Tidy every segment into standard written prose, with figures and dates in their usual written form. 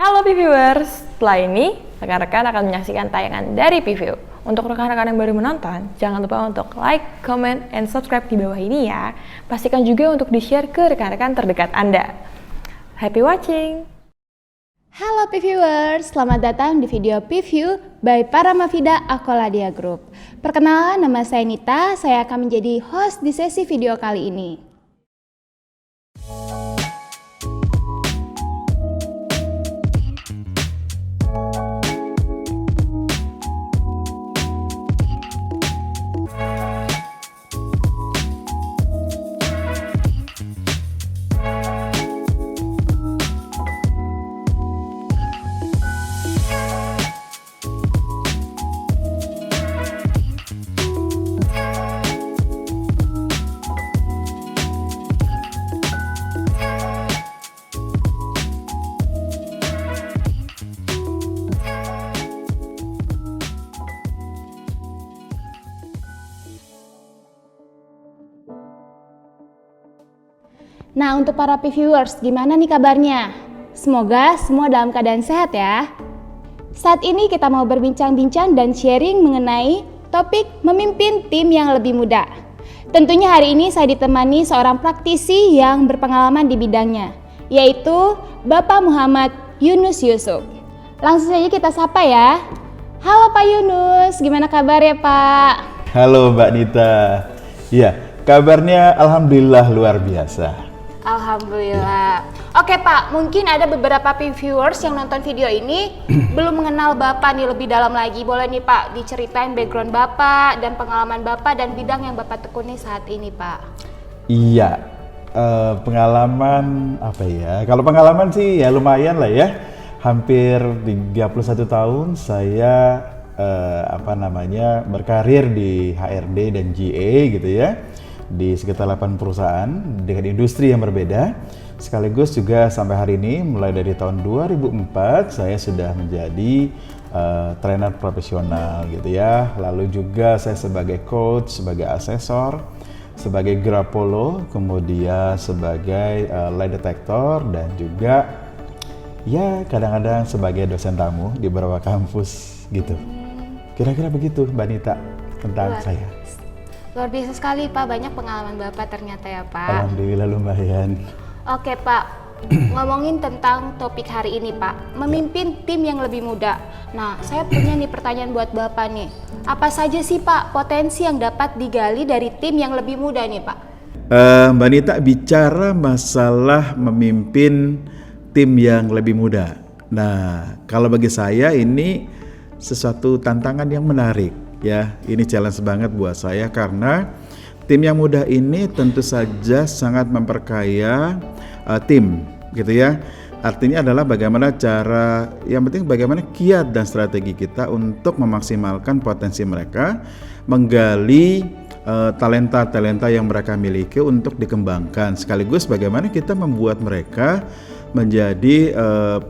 Halo P-Viewers, setelah ini rekan-rekan akan menyaksikan tayangan dari P-View. Untuk rekan-rekan yang baru menonton, jangan lupa untuk like, comment, and subscribe di bawah ini ya. Pastikan juga untuk di-share ke rekan-rekan terdekat Anda. Happy watching! Halo P-Viewers, selamat datang di video P-View by Paramavida Akoladia Group. Perkenalan, nama saya Nita, saya akan menjadi host di sesi video kali ini. Nah, untuk para P-Viewers, gimana nih kabarnya? Semoga semua dalam keadaan sehat ya. Saat ini kita mau berbincang-bincang dan sharing mengenai topik memimpin tim yang lebih muda. Tentunya hari ini saya ditemani seorang praktisi yang berpengalaman di bidangnya, yaitu Bapak Muhammad Yunus Yusuf. Langsung saja kita sapa ya. Halo Pak Yunus, gimana kabar ya Pak? Halo Mbak Nita. Ya, kabarnya alhamdulillah luar biasa. Alhamdulillah. Oke Pak, mungkin ada beberapa viewers yang nonton video ini belum mengenal Bapak nih lebih dalam lagi. Boleh nih Pak diceritain background Bapak dan pengalaman Bapak dan bidang yang Bapak tekuni saat ini Pak. Iya, pengalaman apa ya? Kalau pengalaman sih ya lumayan lah ya. Hampir 31 tahun saya berkarir di HRD dan GA gitu ya. Di sekitar 8 perusahaan dengan industri yang berbeda. Sekaligus juga sampai hari ini mulai dari tahun 2004 saya sudah menjadi trainer profesional gitu ya. Lalu juga saya sebagai coach, sebagai asesor, sebagai grapolo, kemudian sebagai lie detector dan juga ya kadang-kadang sebagai dosen tamu di beberapa kampus gitu. Kira-kira begitu Mbak Nita tentang saya. Luar biasa sekali Pak, banyak pengalaman Bapak ternyata ya Pak. Alhamdulillah lumayan. Oke Pak, ngomongin tentang topik hari ini Pak, memimpin tim yang lebih muda. Nah, saya punya nih pertanyaan buat Bapak nih. Apa saja sih Pak potensi yang dapat digali dari tim yang lebih muda nih Pak? Mbak Nita bicara masalah memimpin tim yang lebih muda. Nah, kalau bagi saya ini sesuatu tantangan yang menarik. Ya, ini challenge banget buat saya karena tim yang muda ini tentu saja sangat memperkaya tim, gitu ya. Artinya adalah bagaimana yang penting bagaimana kiat dan strategi kita untuk memaksimalkan potensi mereka, menggali talenta-talenta yang mereka miliki untuk dikembangkan, sekaligus bagaimana kita membuat mereka menjadi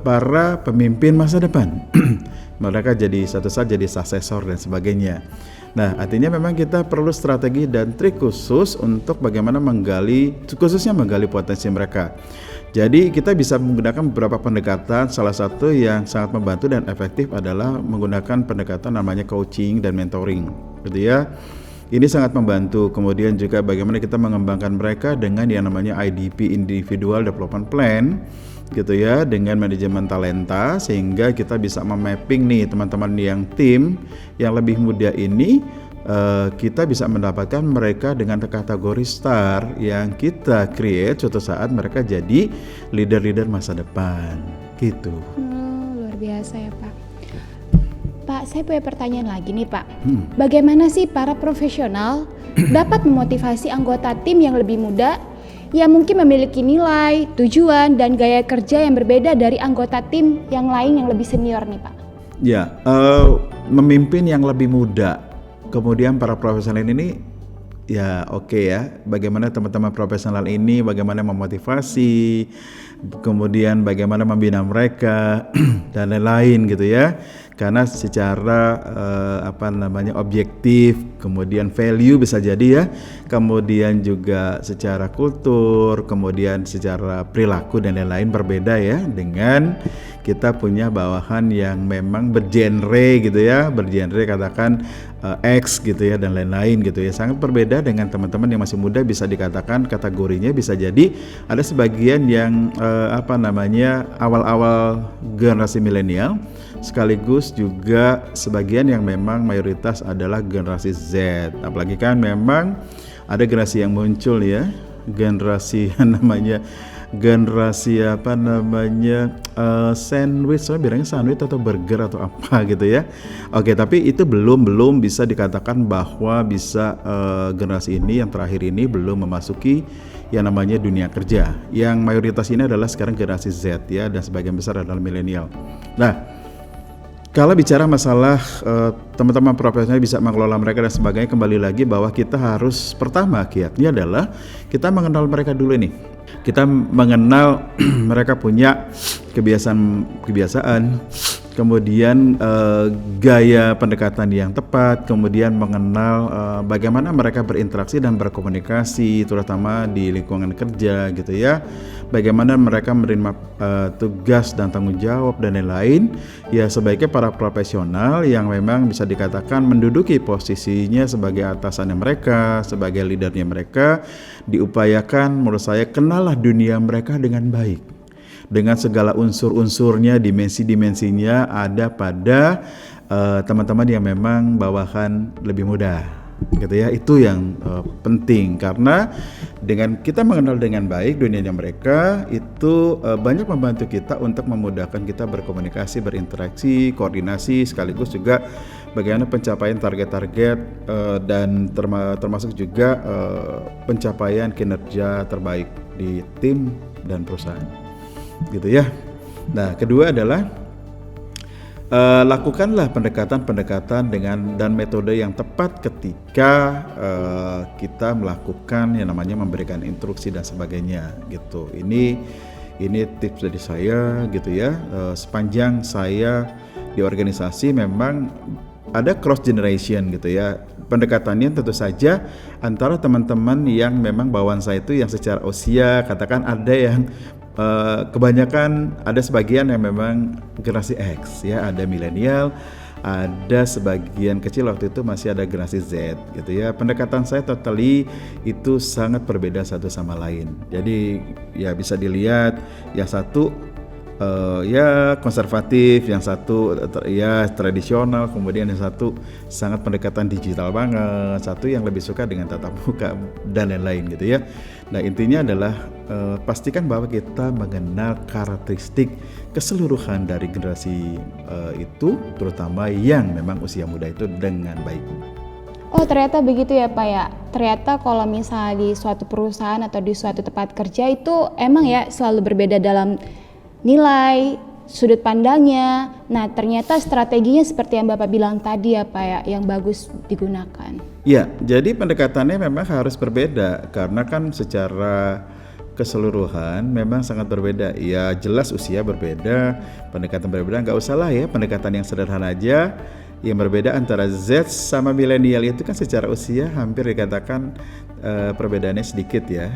para pemimpin masa depan. Mereka jadi satu saat jadi suksesor dan sebagainya. Nah, artinya memang kita perlu strategi dan trik khusus untuk bagaimana khususnya menggali potensi mereka. Jadi kita bisa menggunakan beberapa pendekatan. Salah satu yang sangat membantu dan efektif adalah menggunakan pendekatan namanya coaching dan mentoring, gitu ya. Ini sangat membantu. Kemudian juga bagaimana kita mengembangkan mereka dengan yang namanya IDP, Individual Development Plan, gitu ya, dengan manajemen talenta, sehingga kita bisa memapping nih teman-teman yang tim yang lebih muda ini, kita bisa mendapatkan mereka dengan kategori star yang kita create suatu saat mereka jadi leader-leader masa depan gitu. Luar biasa ya Pak. Pak, saya punya pertanyaan lagi nih Pak. Bagaimana sih para profesional dapat memotivasi anggota tim yang lebih muda yang mungkin memiliki nilai, tujuan, dan gaya kerja yang berbeda dari anggota tim yang lain yang lebih senior nih Pak? Ya, memimpin yang lebih muda, kemudian para profesional ini ya oke ya, bagaimana teman-teman profesional ini, bagaimana memotivasi, kemudian bagaimana membina mereka dan lain-lain gitu ya. Karena secara objektif, kemudian value bisa jadi ya, kemudian juga secara kultur, kemudian secara perilaku dan lain-lain berbeda ya dengan kita punya bawahan yang memang bergenre gitu ya, bergenre katakan X gitu ya dan lain-lain gitu ya. Sangat berbeda dengan teman-teman yang masih muda, bisa dikatakan kategorinya bisa jadi ada sebagian yang awal-awal generasi milenial, sekaligus juga sebagian yang memang mayoritas adalah generasi Z. Apalagi kan memang ada generasi yang muncul ya, generasi sandwich, soalnya bilangnya sandwich atau burger atau apa gitu ya. Oke, tapi itu belum bisa dikatakan bahwa bisa generasi ini yang terakhir ini belum memasuki yang namanya dunia kerja. Yang mayoritas ini adalah sekarang generasi Z ya, dan sebagian besar adalah milenial. Nah, kalau bicara masalah teman-teman profesional bisa mengelola mereka dan sebagainya, kembali lagi bahwa kita harus pertama kiatnya adalah kita mengenal mereka dulu nih. Kita mengenal mereka punya kebiasaan, kemudian gaya pendekatan yang tepat, kemudian mengenal bagaimana mereka berinteraksi dan berkomunikasi, terutama di lingkungan kerja gitu ya. Bagaimana mereka menerima tugas dan tanggung jawab dan lain-lain. Ya sebaiknya para profesional yang memang bisa dikatakan menduduki posisinya sebagai atasannya mereka, sebagai leadernya mereka, diupayakan menurut saya kenallah dunia mereka dengan baik. Dengan segala unsur-unsurnya, dimensi-dimensinya ada pada teman-teman yang memang bawahan lebih muda gitu ya. Itu yang penting, karena dengan kita mengenal dengan baik dunianya mereka itu banyak membantu kita untuk memudahkan kita berkomunikasi, berinteraksi, koordinasi, sekaligus juga bagaimana pencapaian target-target dan termasuk juga pencapaian kinerja terbaik di tim dan perusahaan gitu ya. Nah, kedua adalah lakukanlah pendekatan dengan dan metode yang tepat ketika kita melakukan yang namanya memberikan instruksi dan sebagainya gitu. Ini tips dari saya gitu ya. Sepanjang saya di organisasi memang ada cross generation gitu ya. Pendekatannya tentu saja antara teman-teman yang memang bawaan saya itu yang secara usia katakan ada yang kebanyakan, ada sebagian yang memang generasi X ya, ada milenial, ada sebagian kecil waktu itu masih ada generasi Z gitu ya. Pendekatan saya totally itu sangat berbeda satu sama lain. Jadi ya bisa dilihat yang satu ya konservatif, yang satu ya tradisional, kemudian yang satu sangat pendekatan digital banget, satu yang lebih suka dengan tatap muka dan lain-lain gitu ya. Nah intinya adalah pastikan bahwa kita mengenal karakteristik keseluruhan dari generasi itu, terutama yang memang usia muda itu dengan baik. Oh ternyata begitu ya Pak ya. Ternyata kalau misalnya di suatu perusahaan atau di suatu tempat kerja itu emang ya selalu berbeda dalam nilai, sudut pandangnya. Nah ternyata strateginya seperti yang Bapak bilang tadi ya Pak ya, yang bagus digunakan. Ya, jadi pendekatannya memang harus berbeda karena kan secara keseluruhan memang sangat berbeda. Ya jelas usia berbeda, pendekatan berbeda, nggak usah lah ya pendekatan yang sederhana aja. Yang berbeda antara Z sama milenial itu kan secara usia hampir dikatakan perbedaannya sedikit ya,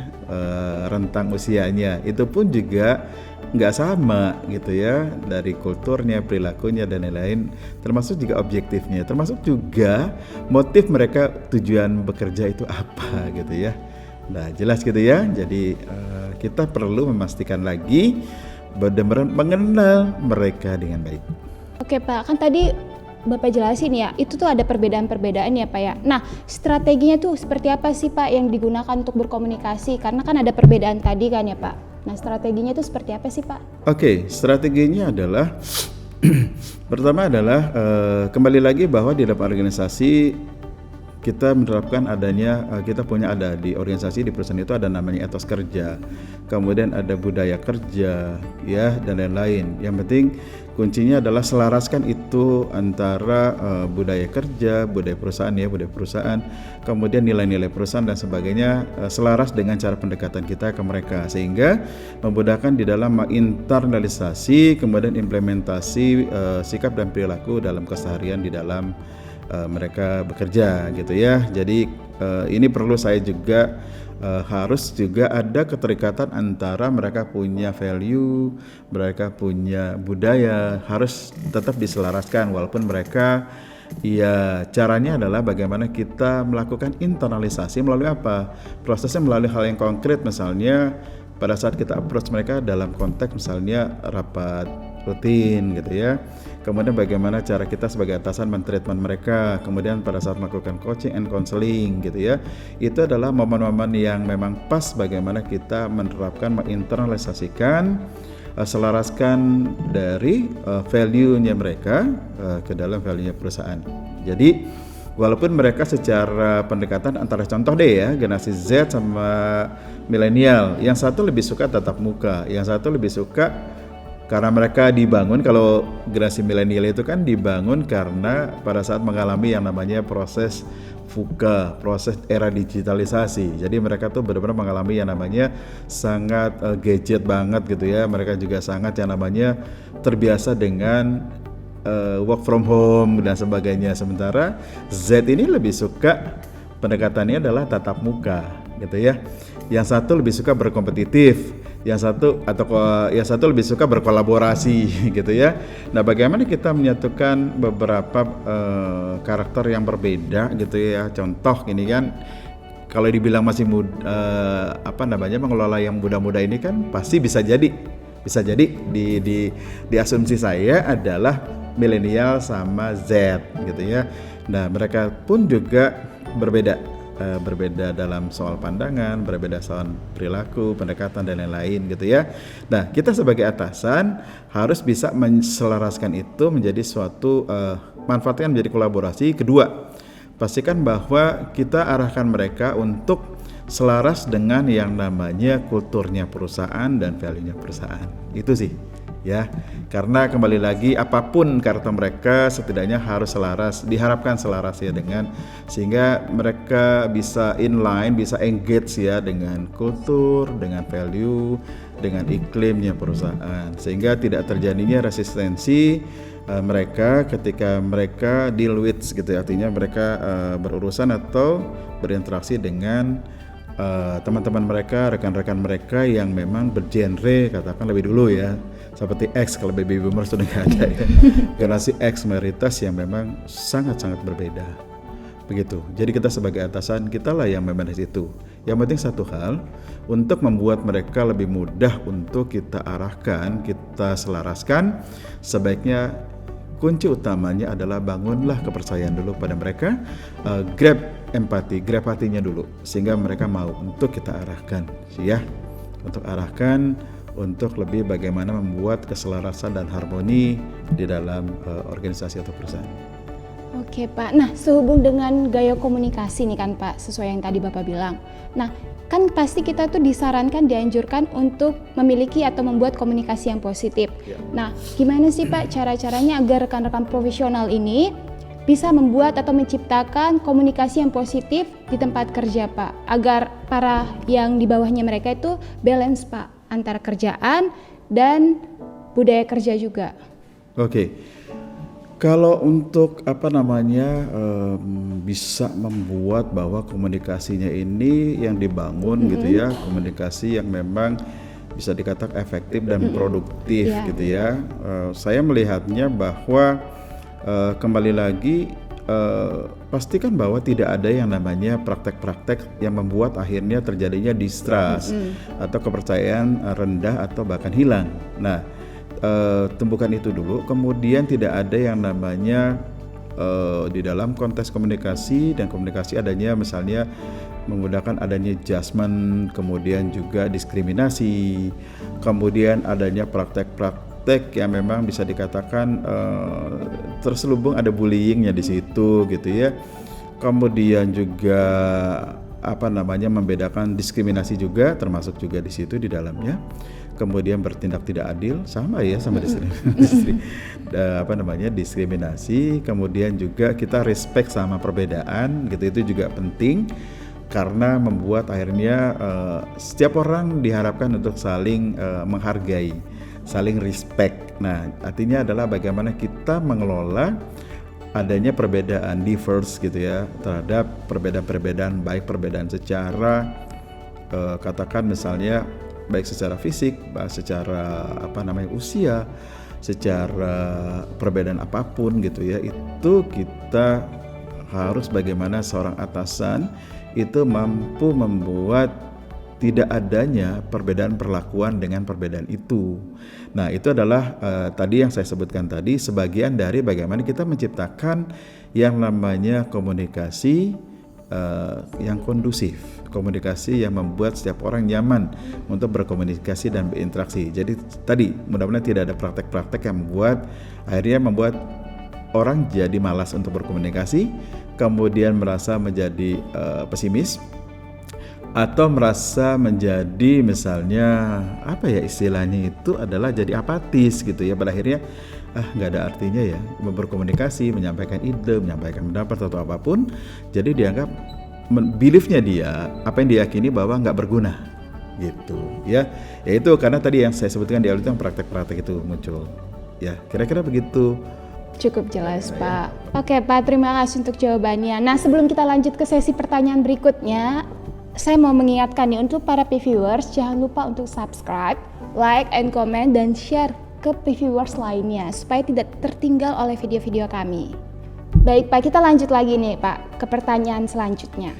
rentang usianya itu pun juga nggak sama gitu ya, dari kulturnya, perilakunya dan lain-lain, termasuk juga objektifnya, termasuk juga motif mereka tujuan bekerja itu apa gitu ya. Nah jelas gitu ya, jadi kita perlu memastikan lagi benar-benar mengenal mereka dengan baik. Oke Pak, kan tadi Bapak jelasin ya, itu tuh ada perbedaan-perbedaan ya Pak ya. Nah, strateginya tuh seperti apa sih Pak yang digunakan untuk berkomunikasi? Karena kan ada perbedaan tadi kan ya Pak. Nah, strateginya tuh seperti apa sih Pak? Oke, strateginya adalah pertama adalah kembali lagi bahwa di dalam organisasi kita menerapkan adanya, kita punya ada di organisasi, di perusahaan itu ada namanya etos kerja, kemudian ada budaya kerja ya dan lain-lain. Yang penting kuncinya adalah selaraskan itu antara budaya kerja, budaya perusahaan ya, budaya perusahaan, kemudian nilai-nilai perusahaan dan sebagainya, selaras dengan cara pendekatan kita ke mereka, sehingga memudahkan di dalam menginternalisasi kemudian implementasi sikap dan perilaku dalam keseharian di dalam mereka bekerja gitu ya. Jadi ini perlu saya juga harus juga ada keterikatan antara mereka punya value, mereka punya budaya, harus tetap diselaraskan walaupun mereka ya caranya adalah bagaimana kita melakukan internalisasi melalui apa? Prosesnya melalui hal yang konkret, misalnya pada saat kita approach mereka dalam konteks misalnya rapat rutin gitu ya. Kemudian bagaimana cara kita sebagai atasan mentreatment mereka, kemudian pada saat melakukan coaching and counseling gitu ya. Itu adalah momen-momen yang memang pas bagaimana kita menerapkan, menginternalisasikan, selaraskan dari value-nya mereka ke dalam value-nya perusahaan. Jadi walaupun mereka secara pendekatan antara contoh deh ya, generasi Z sama milenial, yang satu lebih suka tatap muka, yang satu lebih suka karena mereka dibangun, kalau generasi milenial itu kan dibangun karena pada saat mengalami yang namanya proses VUCA, proses era digitalisasi. Jadi mereka tuh benar-benar mengalami yang namanya sangat gadget banget gitu ya. Mereka juga sangat yang namanya terbiasa dengan work from home dan sebagainya. Sementara Z ini lebih suka pendekatannya adalah tatap muka gitu ya. Yang satu lebih suka berkompetitif, yang satu lebih suka berkolaborasi gitu ya. Nah, bagaimana kita menyatukan beberapa karakter yang berbeda gitu ya. Contoh ini kan kalau dibilang masih mengelola yang muda-muda ini kan pasti bisa jadi di asumsi saya adalah milenial sama Z gitu ya. Nah, mereka pun juga berbeda dalam soal pandangan, berbeda soal perilaku, pendekatan dan lain-lain gitu ya. Nah, kita sebagai atasan harus bisa menselaraskan itu menjadi suatu manfaatkan menjadi kolaborasi. Kedua, pastikan bahwa kita arahkan mereka untuk selaras dengan yang namanya kulturnya perusahaan dan value-nya perusahaan. Itu sih ya, karena kembali lagi apapun karakter mereka setidaknya harus selaras, diharapkan selaras ya dengan, sehingga mereka bisa inline, bisa engage ya dengan kultur, dengan value, dengan iklimnya perusahaan, sehingga tidak terjadinya resistensi mereka ketika mereka deal with gitu ya, artinya mereka berurusan atau berinteraksi dengan teman-teman mereka, rekan-rekan mereka yang memang bergenre katakan lebih dulu ya, seperti X kalau baby boomers sudah nggak ada ya. Generasi X mayoritas yang memang sangat-sangat berbeda begitu. Jadi kita sebagai atasan kita lah yang memanage itu. Yang penting satu hal, untuk membuat mereka lebih mudah untuk kita arahkan, kita selaraskan, sebaiknya kunci utamanya adalah bangunlah kepercayaan dulu pada mereka, grab empati, grab hatinya dulu, sehingga mereka mau untuk kita arahkan ya, untuk arahkan untuk lebih bagaimana membuat keselarasan dan harmoni di dalam organisasi atau perusahaan. Oke Pak, nah sehubung dengan gaya komunikasi nih kan Pak, sesuai yang tadi Bapak bilang. Nah kan pasti kita tuh disarankan, dianjurkan untuk memiliki atau membuat komunikasi yang positif. Ya. Nah gimana sih Pak cara-caranya agar rekan-rekan profesional ini bisa membuat atau menciptakan komunikasi yang positif di tempat kerja Pak, agar para yang di bawahnya mereka itu balance Pak antara kerjaan dan budaya kerja juga. Oke. Kalau untuk bisa membuat bahwa komunikasinya ini yang dibangun gitu ya, komunikasi yang memang bisa dikatakan efektif dan produktif gitu ya. Saya melihatnya bahwa kembali lagi pastikan bahwa tidak ada yang namanya praktek-praktek yang membuat akhirnya terjadinya distrust atau kepercayaan rendah atau bahkan hilang. Nah, tumbuhkan itu dulu, kemudian tidak ada yang namanya di dalam konteks komunikasi dan komunikasi adanya misalnya menggunakan adanya judgment, kemudian juga diskriminasi, kemudian adanya praktek-praktek yang memang bisa dikatakan terselubung ada bullyingnya di situ gitu ya. Kemudian juga membedakan diskriminasi juga termasuk juga di situ di dalamnya. Kemudian bertindak tidak adil sama diskriminasi. Kemudian juga kita respect sama perbedaan gitu, itu juga penting karena membuat akhirnya setiap orang diharapkan untuk saling menghargai, saling respect. Nah, artinya adalah bagaimana kita mengelola adanya perbedaan diverse gitu ya, terhadap perbedaan-perbedaan, baik perbedaan secara katakan misalnya baik secara fisik, secara usia, secara perbedaan apapun gitu ya, itu kita harus bagaimana seorang atasan itu mampu membuat tidak adanya perbedaan perlakuan dengan perbedaan itu. Nah, itu adalah tadi yang saya sebutkan tadi, sebagian dari bagaimana kita menciptakan yang namanya komunikasi yang kondusif, komunikasi yang membuat setiap orang nyaman untuk berkomunikasi dan berinteraksi. Jadi tadi mudah-mudahan tidak ada praktek-praktek yang membuat orang jadi malas untuk berkomunikasi, kemudian merasa menjadi pesimis, atau merasa menjadi misalnya istilahnya itu adalah jadi apatis gitu ya, pada akhirnya nggak ada artinya ya berkomunikasi, menyampaikan ide, menyampaikan pendapat atau apapun, jadi dianggap beliefnya dia, apa yang diyakini bahwa nggak berguna gitu ya. Itu karena tadi yang saya sebutkan di awal itu yang praktek-praktek itu muncul ya, kira-kira begitu. Cukup jelas Pak. Oke Pak, terima kasih untuk jawabannya. Nah, sebelum kita lanjut ke sesi pertanyaan berikutnya, saya mau mengingatkan nih untuk para viewers, jangan lupa untuk subscribe, like, and comment, dan share ke viewers lainnya supaya tidak tertinggal oleh video-video kami. Baik Pak, kita lanjut lagi nih Pak ke pertanyaan selanjutnya.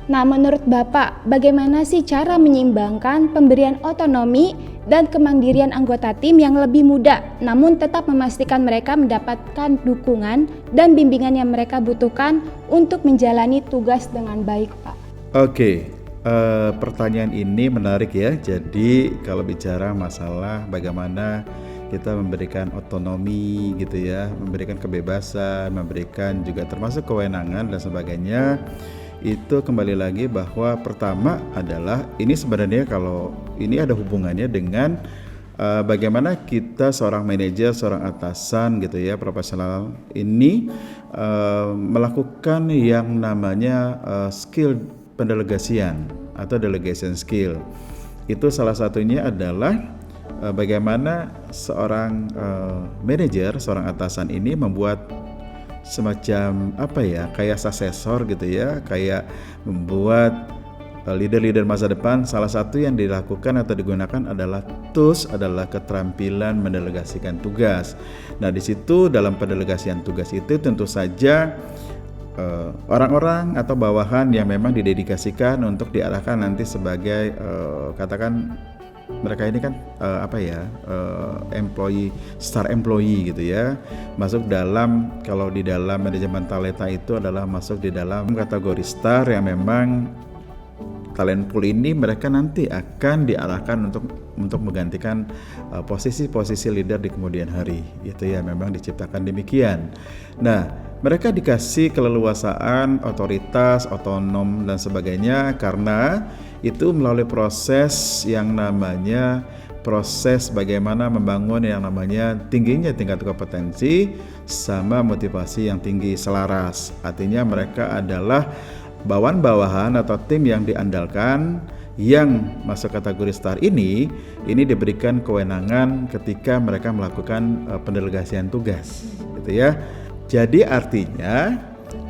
Nah, menurut Bapak, bagaimana sih cara menyeimbangkan pemberian otonomi dan kemandirian anggota tim yang lebih muda, namun tetap memastikan mereka mendapatkan dukungan dan bimbingan yang mereka butuhkan untuk menjalani tugas dengan baik, Pak? Oke, pertanyaan ini menarik ya. Jadi kalau bicara masalah bagaimana kita memberikan otonomi gitu ya, memberikan kebebasan, memberikan juga termasuk kewenangan dan sebagainya, itu kembali lagi bahwa pertama adalah ini sebenarnya kalau ini ada hubungannya dengan bagaimana kita seorang manajer, seorang atasan gitu ya, profesional ini melakukan yang namanya skill pendelegasian atau delegation skill. Itu salah satunya adalah bagaimana seorang manajer, seorang atasan ini membuat semacam kayak successor gitu ya, kayak membuat leader-leader masa depan. Salah satu yang dilakukan atau digunakan adalah tools, adalah keterampilan mendelegasikan tugas. Nah, di situ dalam pendelegasian tugas itu tentu saja orang-orang atau bawahan yang memang didedikasikan untuk diarahkan nanti sebagai katakan mereka ini kan employee, star employee gitu ya, masuk dalam, kalau di dalam manajemen talenta itu adalah masuk di dalam kategori star yang memang talent pool ini mereka nanti akan diarahkan untuk menggantikan posisi-posisi leader di kemudian hari. Itu ya memang diciptakan demikian. Nah, mereka dikasih keleluasaan, otoritas, otonom dan sebagainya karena itu melalui proses yang namanya proses bagaimana membangun yang namanya tingginya tingkat kompetensi sama motivasi yang tinggi selaras. Artinya mereka adalah bawahan-bawahan atau tim yang diandalkan yang masuk kategori star ini diberikan kewenangan ketika mereka melakukan pendelegasian tugas gitu ya. Jadi artinya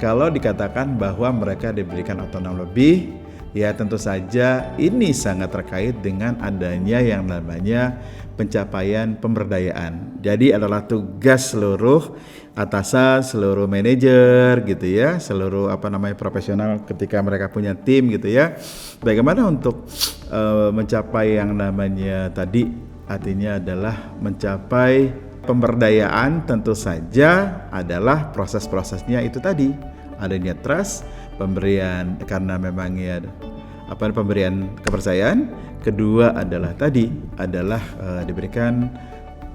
kalau dikatakan bahwa mereka diberikan otonom lebih, ya tentu saja ini sangat terkait dengan adanya yang namanya pencapaian pemberdayaan. Jadi adalah tugas seluruh atasan, seluruh manajer gitu ya, seluruh profesional ketika mereka punya tim gitu ya. Bagaimana untuk mencapai yang namanya tadi, artinya adalah mencapai pemberdayaan, tentu saja adalah proses-prosesnya itu tadi. Adanya trust, pemberian karena memang ya pemberian kepercayaan. Kedua adalah diberikan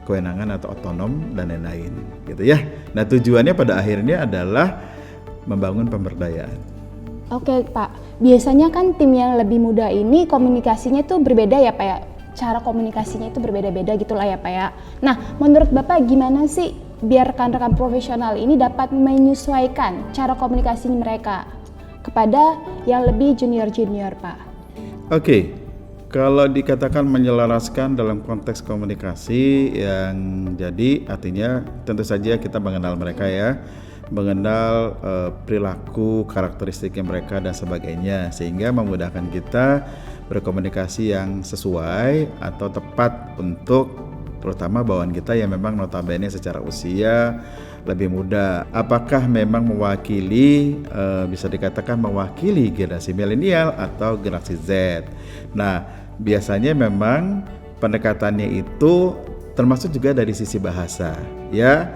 kewenangan atau otonom dan lain-lain gitu ya. Nah, tujuannya pada akhirnya adalah membangun pemberdayaan. Oke Pak, biasanya kan tim yang lebih muda ini komunikasinya tuh berbeda ya Pak ya, cara komunikasinya itu berbeda-beda gitulah ya Pak ya. Nah, menurut Bapak gimana sih biar rekan-rekan profesional ini dapat menyesuaikan cara komunikasi mereka kepada yang lebih junior-junior Pak? Oke. Kalau dikatakan menyelaraskan dalam konteks komunikasi yang jadi artinya tentu saja kita mengenal mereka ya, mengenal perilaku, karakteristiknya mereka dan sebagainya, sehingga memudahkan kita berkomunikasi yang sesuai atau tepat untuk terutama bawaan kita yang memang notabene secara usia lebih muda. Apakah memang mewakili, bisa dikatakan mewakili generasi milenial atau generasi Z. Nah, biasanya memang pendekatannya itu termasuk juga dari sisi bahasa, ya.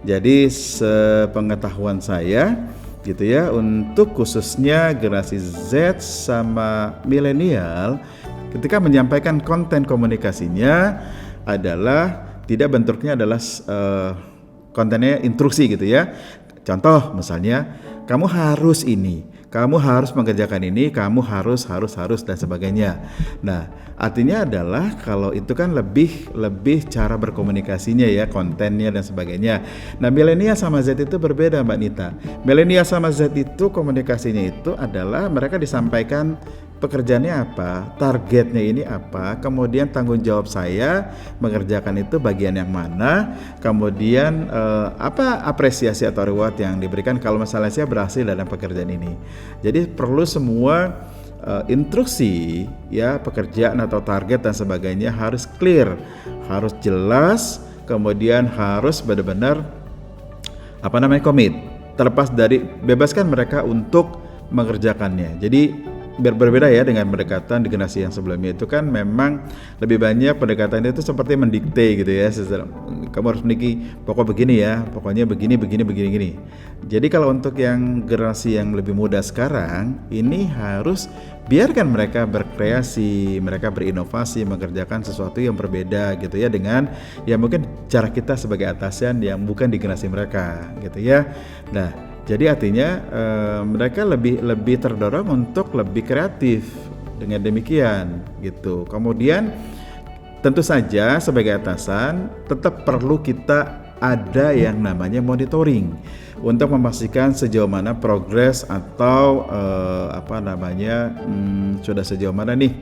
Jadi sepengetahuan saya gitu ya, untuk khususnya generasi Z sama milenial ketika menyampaikan konten komunikasinya adalah tidak bentuknya adalah kontennya instruksi gitu ya. Contoh misalnya, kamu harus ini, kamu harus mengerjakan ini, kamu harus dan sebagainya. Nah, artinya adalah kalau itu kan lebih cara berkomunikasinya ya, kontennya dan sebagainya. Nah, milenial sama Z itu berbeda, Mbak Nita. Milenial sama Z itu komunikasinya itu adalah mereka disampaikan pekerjaannya apa, targetnya ini apa, kemudian tanggung jawab saya mengerjakan itu bagian yang mana, kemudian apa apresiasi atau reward yang diberikan kalau misalnya saya berhasil dalam pekerjaan ini. Jadi perlu semua instruksi ya, pekerjaan atau target dan sebagainya harus clear, harus jelas, kemudian harus benar-benar komit, terlepas dari bebaskan mereka untuk mengerjakannya. Jadi berbeda ya dengan pendekatan di generasi yang sebelumnya. Itu kan memang lebih banyak pendekatan itu seperti mendikte gitu ya, kamu harus memiliki pokok begini ya, pokoknya begini. Jadi kalau untuk yang generasi yang lebih muda sekarang ini harus biarkan mereka berkreasi, mereka berinovasi, mengerjakan sesuatu yang berbeda gitu ya, dengan ya mungkin cara kita sebagai atasan yang bukan di generasi mereka gitu ya. Nah, jadi artinya mereka lebih terdorong untuk lebih kreatif dengan demikian gitu. Kemudian tentu saja sebagai atasan tetap perlu kita ada yang namanya monitoring untuk memastikan sejauh mana progres atau sudah sejauh mana nih,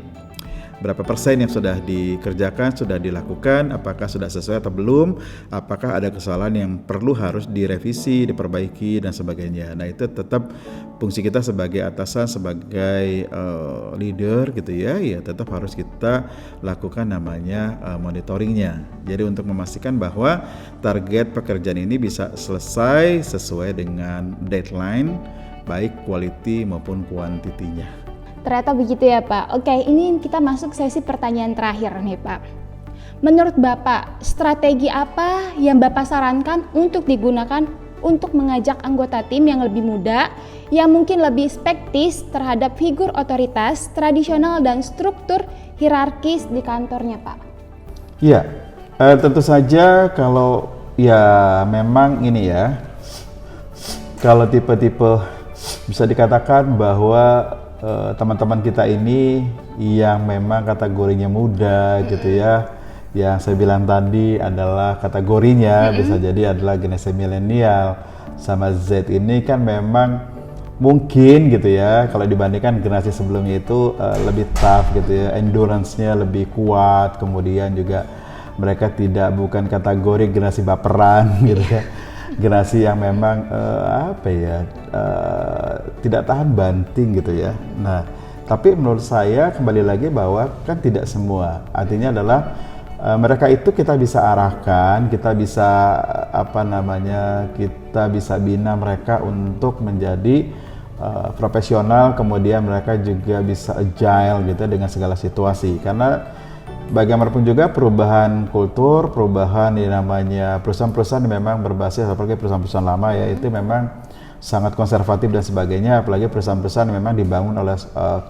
berapa persen yang sudah dikerjakan, sudah dilakukan, apakah sudah sesuai atau belum, apakah ada kesalahan yang harus direvisi, diperbaiki dan sebagainya. Nah, itu tetap fungsi kita sebagai atasan, sebagai leader gitu ya, tetap harus kita lakukan namanya monitoringnya. Jadi untuk memastikan bahwa target pekerjaan ini bisa selesai sesuai dengan deadline, baik quality maupun kuantitinya. Ternyata begitu ya Pak. Oke, ini kita masuk sesi pertanyaan terakhir nih Pak. Menurut Bapak, strategi apa yang Bapak sarankan untuk digunakan untuk mengajak anggota tim yang lebih muda, yang mungkin lebih skeptis terhadap figur otoritas, tradisional dan struktur hierarkis di kantornya Pak? Iya, tentu saja kalau ya memang ini ya, kalau tipe-tipe bisa dikatakan bahwa teman-teman kita ini yang memang kategorinya muda gitu ya, yang saya bilang tadi adalah kategorinya bisa jadi adalah generasi milenial sama Z ini kan memang mungkin gitu ya, kalau dibandingkan generasi sebelumnya itu lebih tough gitu ya, endurance-nya lebih kuat, kemudian juga mereka bukan kategori generasi baperan gitu ya, generasi yang memang tidak tahan banting gitu ya. Nah, tapi menurut saya kembali lagi bahwa kan tidak semua. Artinya adalah mereka itu kita bisa arahkan, kita bisa kita bisa bina mereka untuk menjadi profesional, kemudian mereka juga bisa agile gitu dengan segala situasi. Karena bagaimanapun juga perubahan kultur, perubahan yang namanya perusahaan-perusahaan yang memang berbasis, apalagi perusahaan-perusahaan lama ya, itu memang sangat konservatif dan sebagainya, apalagi perusahaan-perusahaan yang memang dibangun oleh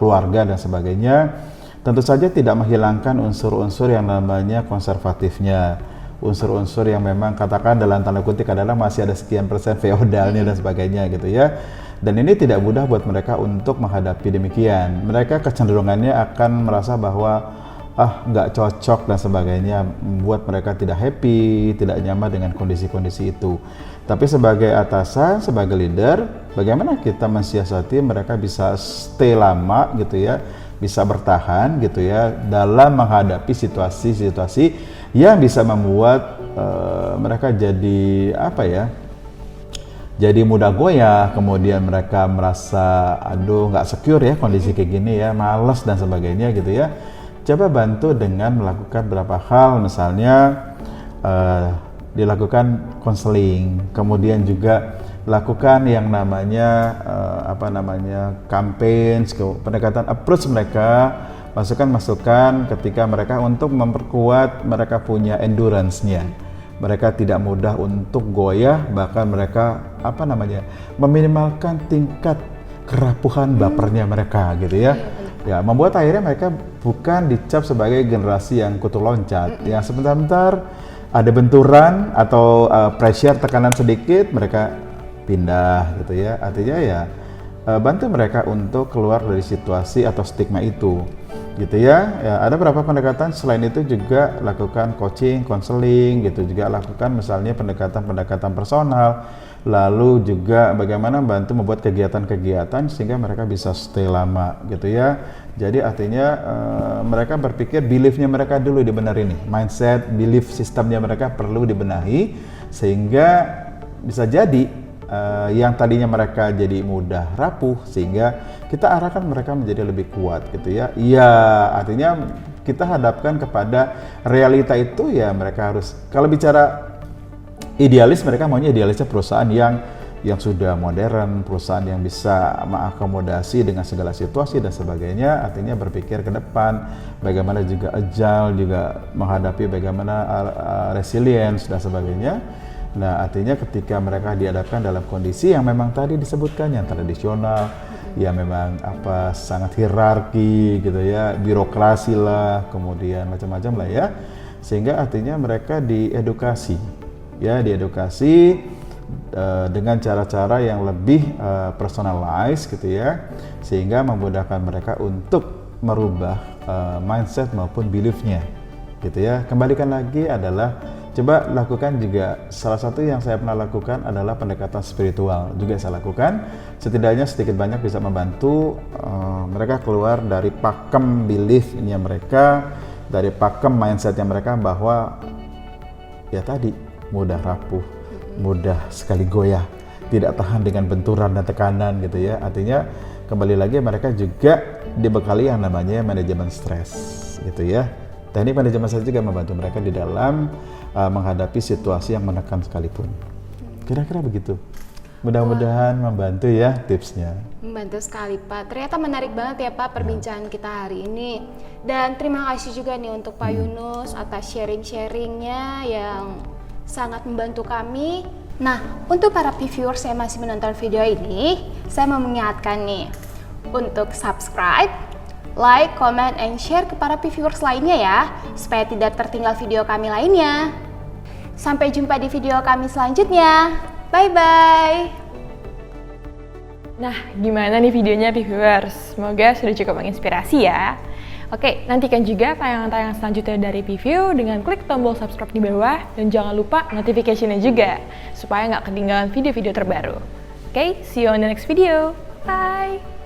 keluarga dan sebagainya, tentu saja tidak menghilangkan unsur-unsur yang namanya konservatifnya, unsur-unsur yang memang katakan dalam tanda kutip adalah masih ada sekian persen feodalnya dan sebagainya gitu ya. Dan ini tidak mudah buat mereka untuk menghadapi demikian. Mereka kecenderungannya akan merasa bahwa nggak cocok dan sebagainya, membuat mereka tidak happy, tidak nyaman dengan kondisi-kondisi itu. Tapi sebagai atasan, sebagai leader, bagaimana kita mensiasati mereka bisa stay lama gitu ya, bisa bertahan gitu ya dalam menghadapi situasi-situasi yang bisa membuat mereka jadi jadi mudah goyah, kemudian mereka merasa aduh nggak secure ya kondisi kayak gini ya, malas dan sebagainya gitu ya. Coba bantu dengan melakukan beberapa hal, misalnya dilakukan konseling, kemudian juga lakukan yang namanya campaign, pendekatan approach mereka, masukan-masukan ketika mereka untuk memperkuat mereka punya endurance-nya. Mereka tidak mudah untuk goyah, bahkan mereka meminimalkan tingkat kerapuhan bapernya mereka gitu ya. Ya, membuat akhirnya mereka bukan dicap sebagai generasi yang kutu loncat, yang sebentar-bentar ada benturan atau pressure tekanan sedikit mereka pindah gitu ya. Artinya ya bantu mereka untuk keluar dari situasi atau stigma itu gitu ya. Ya, ada beberapa pendekatan selain itu juga lakukan coaching, konseling gitu, juga lakukan misalnya pendekatan personal, lalu juga bagaimana bantu membuat kegiatan-kegiatan sehingga mereka bisa stay lama gitu ya. Jadi artinya mereka berpikir belief-nya mereka dulu dibenarin nih, mindset, belief sistemnya mereka perlu dibenahi sehingga bisa jadi yang tadinya mereka jadi mudah rapuh, sehingga kita arahkan mereka menjadi lebih kuat gitu ya. Iya, artinya kita hadapkan kepada realita itu ya, mereka harus, kalau bicara idealis, mereka maunya idealisnya perusahaan yang sudah modern, perusahaan yang bisa mengakomodasi dengan segala situasi dan sebagainya. Artinya berpikir ke depan, bagaimana juga agile, juga menghadapi bagaimana resilience dan sebagainya. Nah, artinya ketika mereka dihadapkan dalam kondisi yang memang tadi disebutkan, yang tradisional, yang memang sangat hierarki gitu ya, birokrasi lah, kemudian macam-macam lah ya, sehingga artinya mereka diedukasi dengan cara-cara yang lebih personalized gitu ya, sehingga memudahkan mereka untuk merubah mindset maupun belief-nya gitu ya. Kembalikan lagi adalah coba lakukan juga, salah satu yang saya pernah lakukan adalah pendekatan spiritual juga saya lakukan, setidaknya sedikit banyak bisa membantu mereka keluar dari pakem belief-nya mereka, dari pakem mindset-nya mereka bahwa ya tadi mudah rapuh, mudah sekali goyah, tidak tahan dengan benturan dan tekanan gitu ya. Artinya kembali lagi mereka juga dibekali yang namanya manajemen stres gitu ya. Teknik manajemen stres juga membantu mereka di dalam menghadapi situasi yang menekan sekalipun. Kira-kira begitu. Mudah-mudahan membantu ya tipsnya. Membantu sekali Pak. Ternyata menarik banget ya Pak perbincangan kita hari ini. Dan terima kasih juga nih untuk Pak Yunus atas sharing-sharingnya yang sangat membantu kami. Nah, untuk para viewers yang masih menonton video ini, saya mau mengingatkan nih untuk subscribe, like, comment, and share ke para viewers lainnya ya, supaya tidak tertinggal video kami lainnya. Sampai jumpa di video kami selanjutnya. Bye-bye. Nah, gimana nih videonya viewers? Semoga sudah cukup menginspirasi ya. Oke, nantikan juga tayangan-tayangan selanjutnya dari PView dengan klik tombol subscribe di bawah dan jangan lupa notification-nya juga supaya nggak ketinggalan video-video terbaru. Oke, see you on the next video. Bye!